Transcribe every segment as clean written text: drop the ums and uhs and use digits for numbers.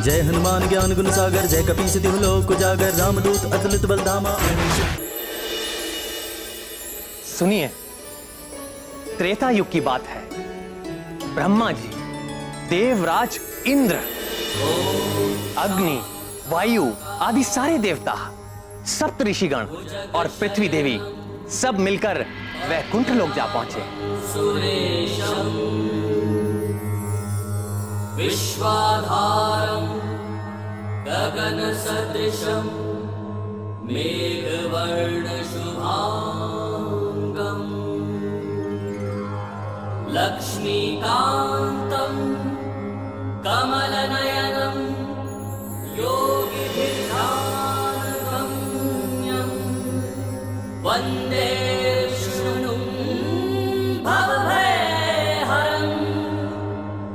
जय हनुमान ज्ञान गुण सागर, जय कपीस तिहु लोक उजागर, रामदूत अतुलित बल धामा। सुनिए, त्रेता युग की बात है। ब्रह्मा जी, देवराज इंद्र, अग्नि, वायु आदि सारे देवता, सप्त ऋषिगण और पृथ्वी देवी सब मिलकर वैकुंठ लोक जा पहुंचे। विश्वाधारं गगन सदृशं मेघवर्ण शुभांगं लक्ष्मीकान्तं कमलनयनं योगिभिर्ध्यानगम्यं वन्दे विष्णुं भवभयहरं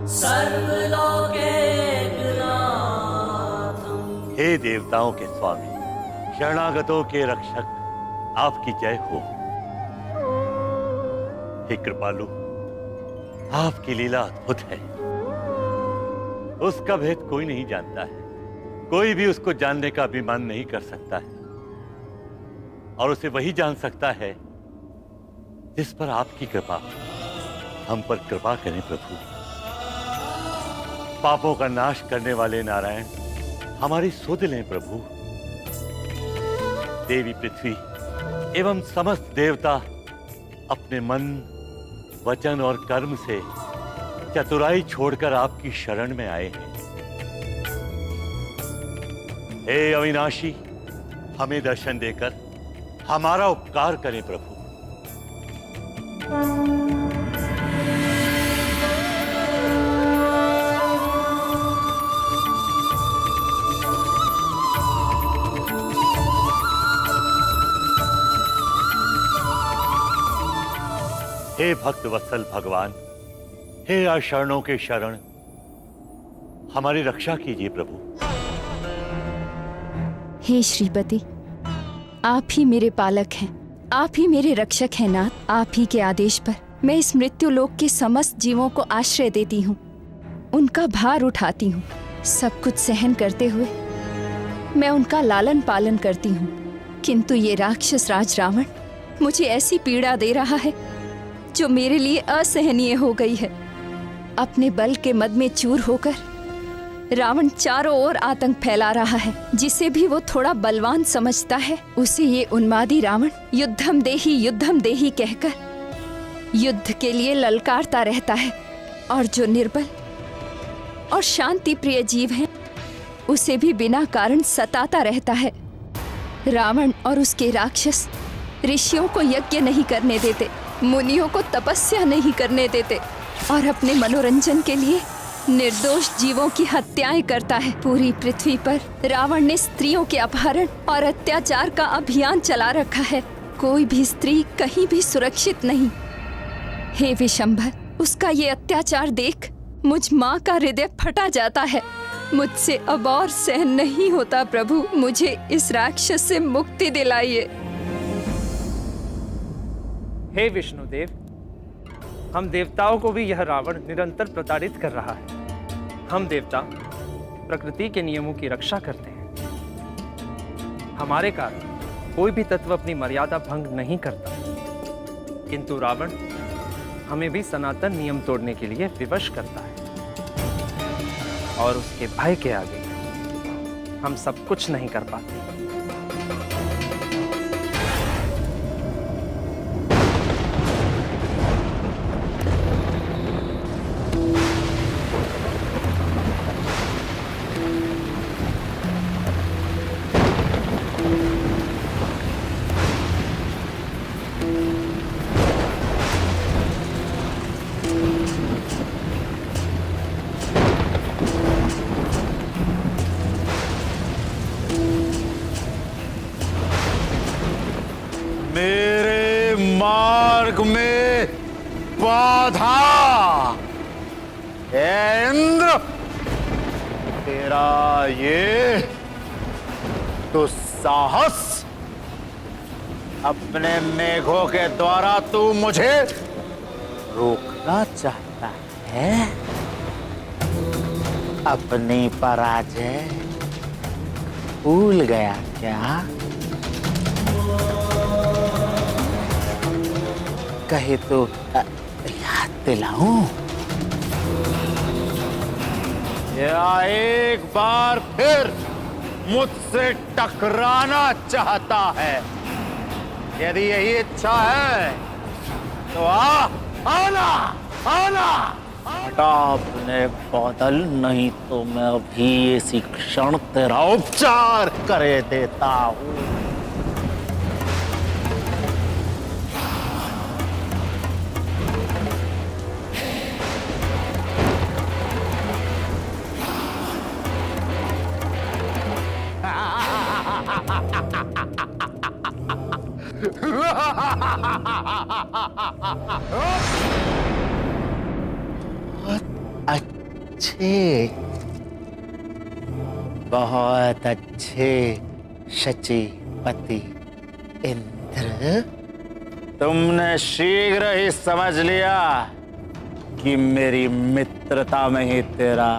सर्वलोकैकनाथं। हे देवताओं के स्वामी, शरणागतों के रक्षक, आपकी जय हो। हे कृपालु, आपकी लीला अद्भुत है। उसका भेद कोई नहीं जानता है, कोई भी उसको जानने का अभिमान नहीं कर सकता है, और उसे वही जान सकता है जिस पर आपकी कृपा। हम पर कृपा करें प्रभु। पापों का नाश करने वाले नारायण, हमारी सुध लें प्रभु। देवी पृथ्वी एवं समस्त देवता अपने मन, वचन और कर्म से चतुराई छोड़कर आपकी शरण में आए हैं। हे अविनाशी, हमें दर्शन देकर हमारा उपकार करें प्रभु। हे भक्त वत्सल भगवान, हे अशरणों के शरण, हमारी रक्षा कीजिए प्रभु। हे श्रीपति, आप ही मेरे पालक हैं, आप ही मेरे रक्षक हैं नाथ। आप ही के आदेश पर मैं इस मृत्यु लोक के समस्त जीवों को आश्रय देती हूँ, उनका भार उठाती हूँ। सब कुछ सहन करते हुए मैं उनका लालन पालन करती हूँ, किंतु ये राक्षस राज रावण मुझे ऐसी पीड़ा दे रहा है जो मेरे लिए असहनीय हो गई है। अपने बल के मद में चूर होकर रावण चारों ओर आतंक फैला रहा है। जिसे भी वो थोड़ा बलवान समझता है, उसे ये उन्मादी रावण युद्धम देही कहकर युद्ध के लिए ललकारता रहता है, और जो निर्बल और शांति प्रिय जीव है उसे भी बिना कारण सताता रहता है। रावण और उसके राक्षस ऋषियों को यज्ञ नहीं करने देते, मुनियों को तपस्या नहीं करने देते, और अपने मनोरंजन के लिए निर्दोष जीवों की हत्याएं करता है। पूरी पृथ्वी पर रावण ने स्त्रियों के अपहरण और अत्याचार का अभियान चला रखा है। कोई भी स्त्री कहीं भी सुरक्षित नहीं। हे विशंभर, उसका ये अत्याचार देख मुझ माँ का हृदय फटा जाता है। मुझसे अब और सहन नहीं होता प्रभु, मुझे इस राक्षस से मुक्ति दिलाइए। हे विष्णुदेव, हम देवताओं को भी यह रावण निरंतर प्रताड़ित कर रहा है। हम देवता प्रकृति के नियमों की रक्षा करते हैं। हमारे कारण कोई भी तत्व अपनी मर्यादा भंग नहीं करता, किंतु रावण हमें भी सनातन नियम तोड़ने के लिए विवश करता है, और उसके भय के आगे हम सब कुछ नहीं कर पाते। मार्ग में बाधा। हे इंद्र, तेरा ये दुस्साहस, अपने मेघों के द्वारा तू मुझे रोकना चाहता है। अपनी पराजय भूल गया क्या? कहे तो याद दिलाऊं? या एक बार फिर मुझसे टकराना चाहता है? यदि यही इच्छा है तो आना आना। हटा अपने बादल, नहीं तो मैं अभी इसी क्षण तेरा उपचार करे देता हूं। बहुत अच्छे शचीपति इंद्र, तुमने शीघ्र ही समझ लिया कि मेरी मित्रता में ही तेरा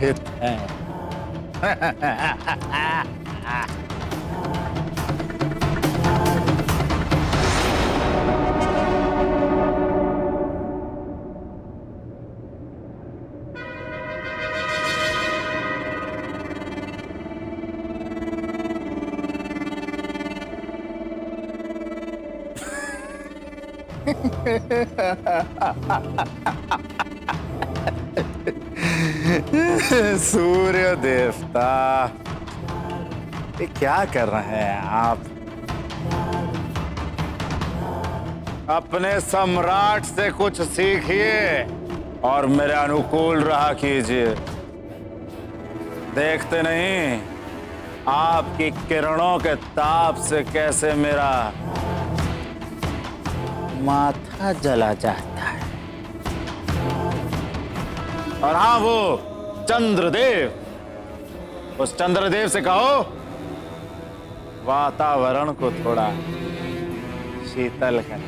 हित है। सूर्य देवता, ये क्या कर रहे हैं आप? अपने सम्राट से कुछ सीखिए और मेरे अनुकूल रहा कीजिए। देखते नहीं आपकी किरणों के ताप से कैसे मेरा माथा जला जाता है। और हाँ, वो चंद्रदेव, उस चंद्रदेव से कहो वातावरण को थोड़ा शीतल कर।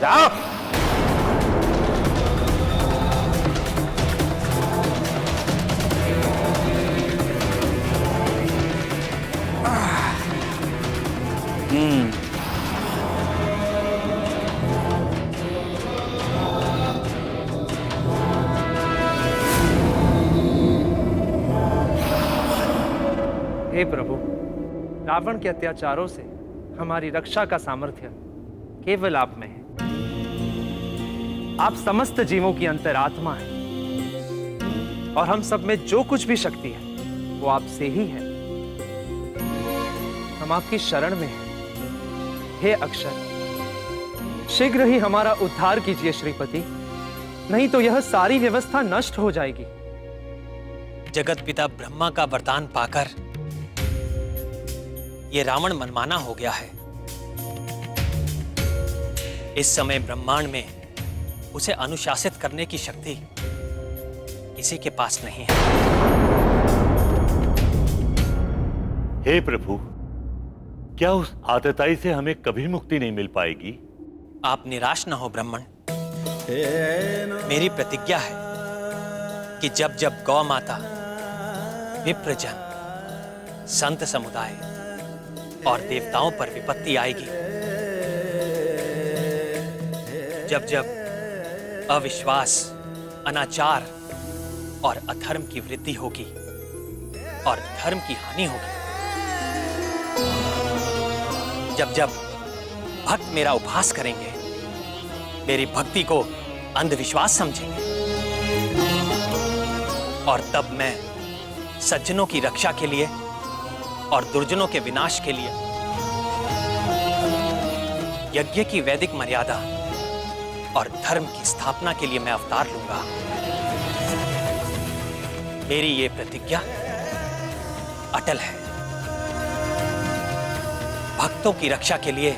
जाओ। हे प्रभु, रावण के अत्याचारों से हमारी रक्षा का सामर्थ्य केवल आप में है। आप समस्त जीवों की अंतरात्मा हैं और हम सब में जो कुछ भी शक्ति है वो आपसे ही है। हम आपकी शरण में हैं। हे अक्षर, शीघ्र ही हमारा उद्धार कीजिए श्रीपति, नहीं तो यह सारी व्यवस्था नष्ट हो जाएगी। जगत पिता ब्रह्मा का वरदान पाकर ये रावण मनमाना हो गया है। इस समय ब्रह्मांड में उसे अनुशासित करने की शक्ति किसी के पास नहीं है। हे प्रभु, क्या उस आतताई से हमें कभी मुक्ति नहीं मिल पाएगी? आप निराश न हो ब्राह्मण। मेरी प्रतिज्ञा है कि जब जब गौ माता, विप्रजन, संत समुदाय और देवताओं पर विपत्ति आएगी, जब जब अविश्वास, अनाचार और अधर्म की वृद्धि होगी और धर्म की हानि होगी, जब जब भक्त मेरा उपहास करेंगे, मेरी भक्ति को अंधविश्वास समझेंगे, और तब मैं सज्जनों की रक्षा के लिए और दुर्जनों के विनाश के लिए यज्ञ की वैदिक मर्यादा और धर्म की स्थापना के लिए मैं अवतार लूंगा। मेरी ये प्रतिज्ञा अटल है। भक्तों की रक्षा के लिए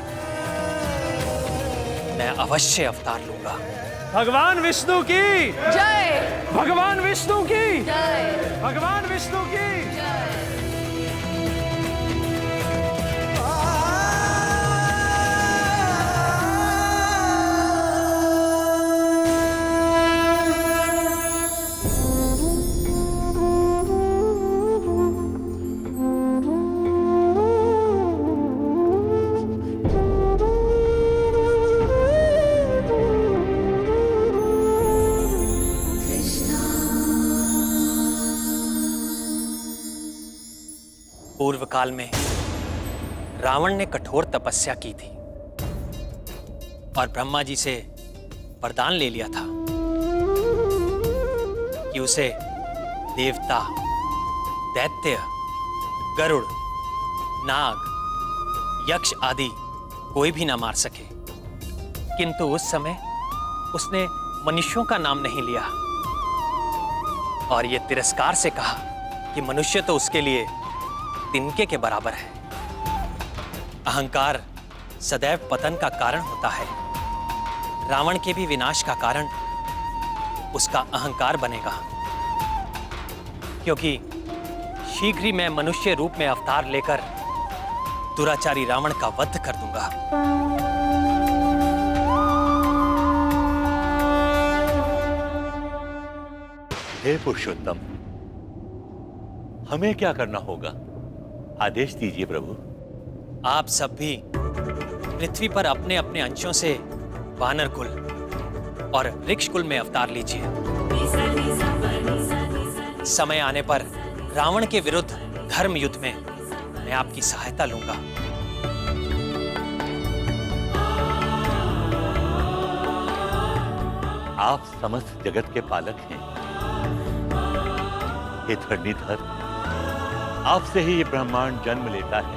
मैं अवश्य अवतार लूंगा। भगवान विष्णु की जय, भगवान विष्णु की जय, भगवान विष्णु की। पूर्व काल में रावण ने कठोर तपस्या की थी और ब्रह्मा जी से वरदान ले लिया था कि उसे देवता, दैत्य, गरुड़, नाग, यक्ष आदि कोई भी ना मार सके। किंतु उस समय उसने मनुष्यों का नाम नहीं लिया और ये तिरस्कार से कहा कि मनुष्य तो उसके लिए तिनके के बराबर है। अहंकार सदैव पतन का कारण होता है। रावण के भी विनाश का कारण उसका अहंकार बनेगा, क्योंकि शीघ्र ही मैं मनुष्य रूप में अवतार लेकर दुराचारी रावण का वध कर दूंगा। हे पुरुषोत्तम, हमें क्या करना होगा? आदेश दीजिए प्रभु। आप सब भी पृथ्वी पर अपने अपने अंशों से वानर कुल और वृक्ष कुल में अवतार लीजिए। समय आने पर रावण के विरुद्ध धर्म युद्ध में मैं आपकी सहायता लूंगा। आप समस्त जगत के पालक हैं। हे धरणीधर, आपसे ही ये ब्रह्मांड जन्म लेता है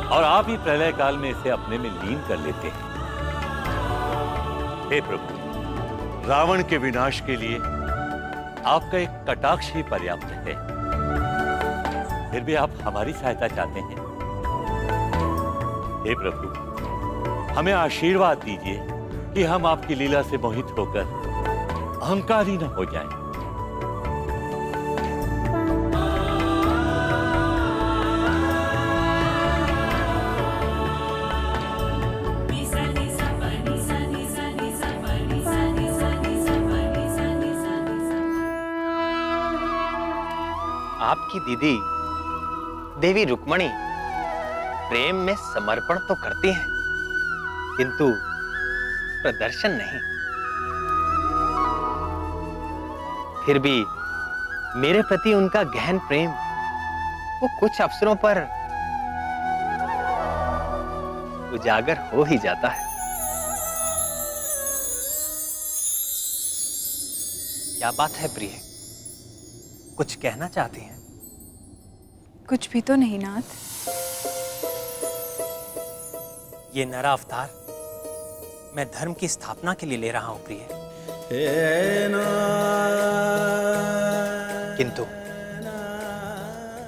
और आप ही प्रलय काल में इसे अपने में लीन कर लेते हैं। हे प्रभु, रावण के विनाश के लिए आपका एक कटाक्ष ही पर्याप्त है। फिर भी आप हमारी सहायता चाहते हैं। हे प्रभु, हमें आशीर्वाद दीजिए कि हम आपकी लीला से मोहित होकर अहंकारी न हो जाएं। आपकी दीदी देवी रुक्मणी प्रेम में समर्पण तो करती हैं, किंतु प्रदर्शन नहीं। फिर भी मेरे प्रति उनका गहन प्रेम वो कुछ अवसरों पर उजागर हो ही जाता है। क्या बात है प्रिय, कुछ कहना चाहती हैं? कुछ भी तो नहीं नाथ। ये नरा अवतार मैं धर्म की स्थापना के लिए ले रहा हूं प्रिय, किंतु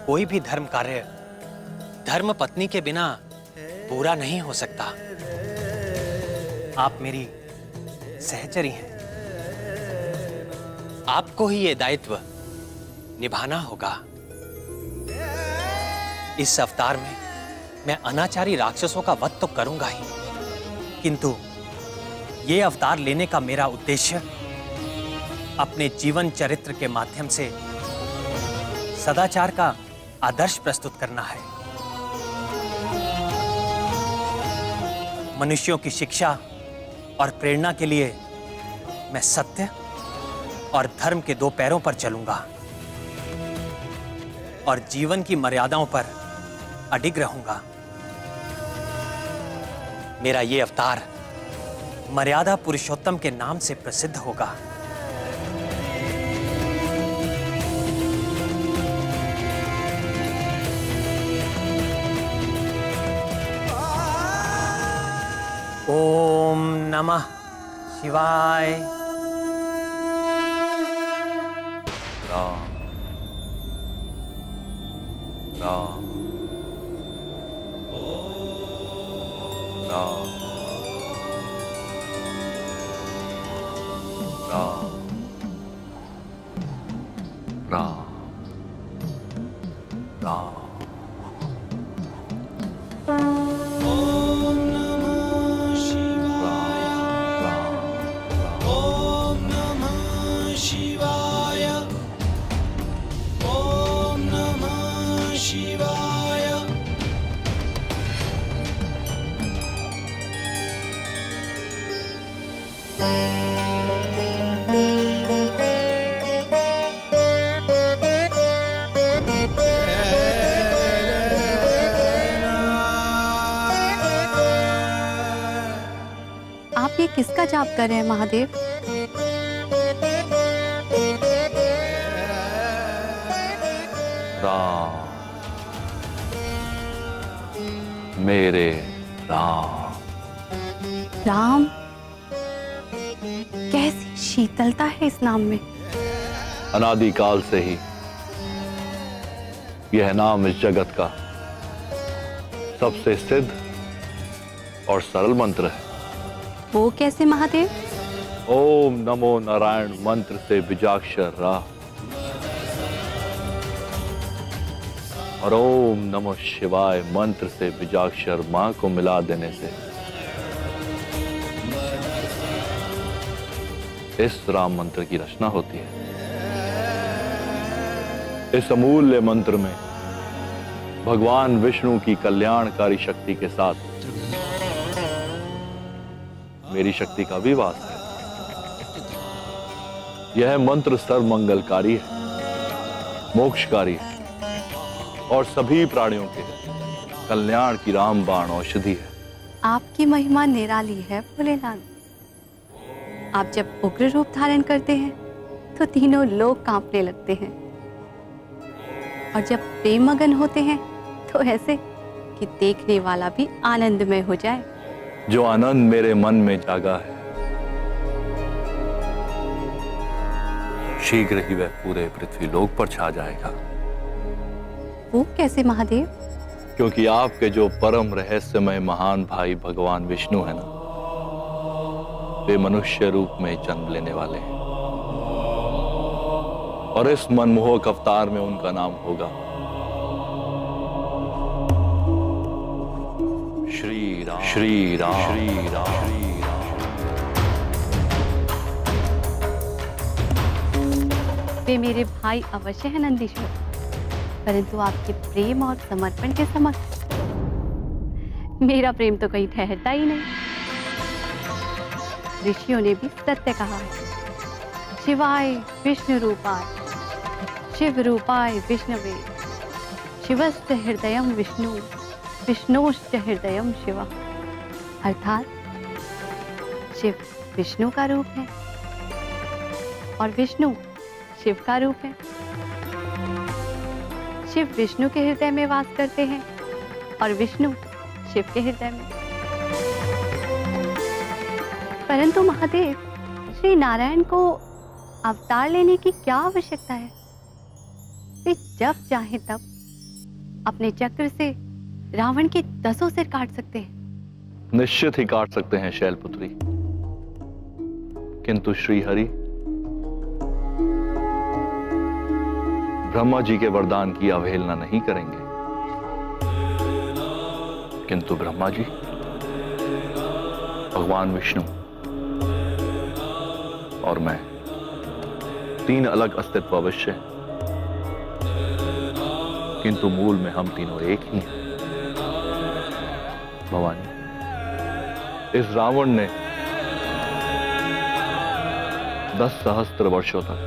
कोई भी धर्म कार्य धर्म पत्नी के बिना पूरा नहीं हो सकता। आप मेरी सहचरी हैं, आपको ही ये दायित्व निभाना होगा। इस अवतार में मैं अनाचारी राक्षसों का वध तो करूंगा ही, किंतु ये अवतार लेने का मेरा उद्देश्य अपने जीवन चरित्र के माध्यम से सदाचार का आदर्श प्रस्तुत करना है। मनुष्यों की शिक्षा और प्रेरणा के लिए मैं सत्य और धर्म के दो पैरों पर चलूंगा और जीवन की मर्यादाओं पर अडिग रहूंगा। मेरा ये अवतार मर्यादा पुरुषोत्तम के नाम से प्रसिद्ध होगा। ओम नमः शिवाय। राम राम राम राम राम राम। जाप कर रहे हैं महादेव? राम, मेरे राम। राम? कैसी शीतलता है इस नाम में। अनादिकाल से ही यह नाम इस जगत का सबसे सिद्ध और सरल मंत्र है। वो कैसे महादेव? ओम नमो नारायण मंत्र से बीजाक्षर रा और ओम नमो शिवाय मंत्र से बीजाक्षर मां को मिला देने से इस राम मंत्र की रचना होती है। इस अमूल्य मंत्र में भगवान विष्णु की कल्याणकारी शक्ति के साथ मेरी शक्ति का भी वास है। यह मंत्र सर्वमंगलकारी है, मोक्षकारी है और सभी प्राणियों के कल्याण की रामबाण औषधि है। आपकी महिमा निराली है भोलेनाथ। आप जब उग्र रूप धारण करते हैं तो तीनों लोग कांपने लगते हैं, और जब प्रेम मगन होते हैं तो ऐसे कि देखने वाला भी आनंदमय हो जाए। जो आनंद मेरे मन में जागा है, शीघ्र ही वह पूरे पृथ्वी लोक पर छा जाएगा। वो कैसे महादेव? क्योंकि आपके जो परम रहस्यमय महान भाई भगवान विष्णु है ना, वे मनुष्य रूप में जन्म लेने वाले हैं और इस मनमोहक अवतार में उनका नाम होगा श्री राम। श्री राम, श्री राम, श्री राम। वे मेरे भाई अवश्य है नंदीश्वर, परंतु आपके प्रेम और समर्पण के समक्ष मेरा प्रेम तो कहीं ठहरता ही नहीं। ऋषियों ने भी सत्य कहा है, शिवाय विष्णु रूपाय शिव रूपाय विष्णवे शिवस्य हृदयम विष्णु विष्णोश्च हृदयम शिवा। अर्थात शिव विष्णु का रूप है और विष्णु शिव का रूप है। शिव विष्णु के हृदय में वास करते हैं और विष्णु शिव के हृदय में। परंतु महादेव, श्री नारायण को अवतार लेने की क्या आवश्यकता है? वे जब चाहे तब अपने चक्र से रावण के 10 सिर काट सकते हैं। निश्चित ही काट सकते हैं शैलपुत्री, किंतु श्री हरि ब्रह्मा जी के वरदान की अवहेलना नहीं करेंगे। किंतु ब्रह्मा जी, भगवान विष्णु और मैं, 3 अलग अस्तित्व अवश्य हैं, किंतु मूल में हम तीनों एक ही हैं। भवानी, इस रावण ने 10 सहस्त्र वर्षों तक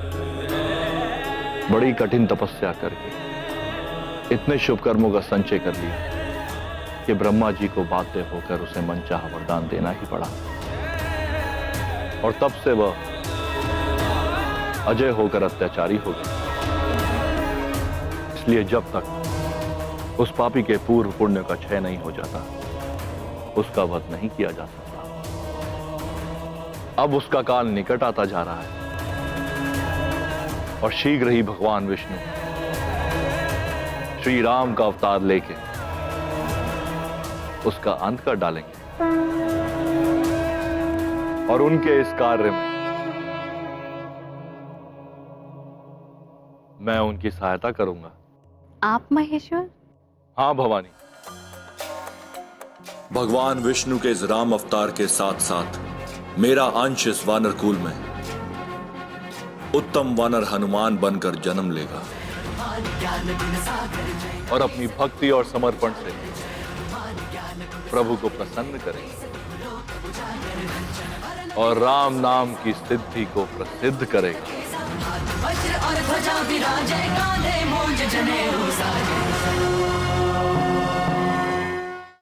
बड़ी कठिन तपस्या करके इतने शुभ कर्मों का संचय कर लिया कि ब्रह्मा जी को बाध्य होकर उसे मनचाहा वरदान देना ही पड़ा, और तब से वह अजय होकर अत्याचारी हो गया। इसलिए जब तक उस पापी के पूर्व पुण्य का क्षय नहीं हो जाता, उसका वध नहीं किया जा सकता। अब उसका काल निकट आता जा रहा है और शीघ्र ही भगवान विष्णु श्री राम का अवतार लेके उसका अंत कर डालेंगे, और उनके इस कार्य में मैं उनकी सहायता करूंगा। आप महेश्वर? हाँ भवानी। भगवान विष्णु के इस राम अवतार के साथ साथ मेरा अंश इस वानर कुल में उत्तम वानर हनुमान बनकर जन्म लेगा और अपनी भक्ति और समर्पण से प्रभु को प्रसन्न करेगा और राम नाम की सिद्धि को प्रसिद्ध करेगा। वज्र और ध्वजा विराजे, कांधे मूंज जनेऊ साजे।